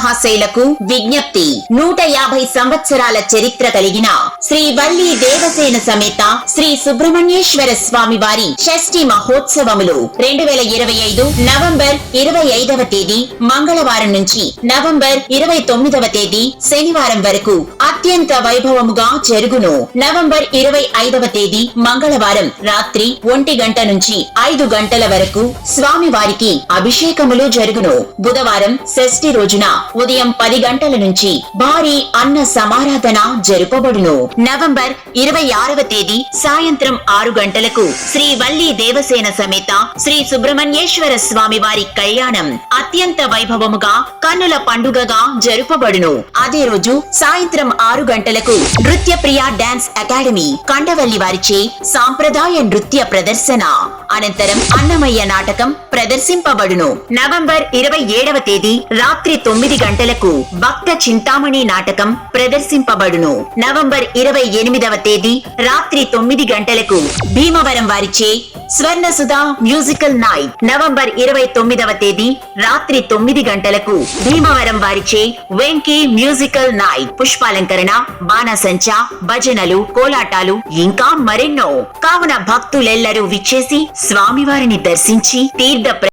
మహాశైలకు విజ్ఞప్తి. 150 సంవత్సరాల చరిత్ర కలిగిన శ్రీ వల్లి దేవసేన సమేత శ్రీ సుబ్రహ్మణ్యేశ్వర స్వామి వారి షష్ఠి మహోత్సవములు 2025 నవంబర్ 25వ తేదీ మంగళవారం నుంచి నవంబర్ 29వ తేదీ శనివారం వరకు అత్యంత వైభవముగా జరుగును. నవంబర్ 25వ తేదీ మంగళవారం రాత్రి 1 గంట నుంచి 5 గంటల వరకు స్వామి వారికి అభిషేకములు జరుగును. బుధవారం షష్ఠి రోజున ఉదయం 10 గంటల నుంచి భారీ అన్న సమారాధన జరుపబడును. నవంబర్ 26వ తేదీ సాయంత్రం 6 గంటలకు శ్రీ వల్లి దేవసేన సమేత శ్రీ సుబ్రహ్మణ్యేశ్వర స్వామి వారి కళ్యాణం అత్యంత వైభవముగా కన్నుల పండుగగా జరుపబడును. అదే రోజు సాయంత్రం 6 గంటలకు నృత్య ప్రియా డాన్స్ అకాడమీ కండవల్లి వారిచే సాంప్రదాయ నృత్య ప్రదర్శన అనంతరం అన్నమయ్య నాటకం ప్రదర్శింపబడును. నవంబర్ 27వ తేదీ రాత్రి 9 గంటలకు భక్త చింతామణి నాటకం ప్రదర్శింపబడును. నవంబర్ 28వ తేదీ రాత్రి 9 గంటలకు భీమవరం వారిచే స్వర్ణసుధ మ్యూజికల్ నైట్. నవంబర్ 29వ తేదీ రాత్రి 9 గంటలకు భీమవరం వారిచే వెంకీ మ్యూజికల్ నైట్. పుష్పాలంకరణ, బాణసంచ, భజనలు, కోలాటాలు ఇంకా మరెన్నో. కావున భక్తులెల్లరూ విచ్చేసి స్వామివారిని దర్శించి తీర్థ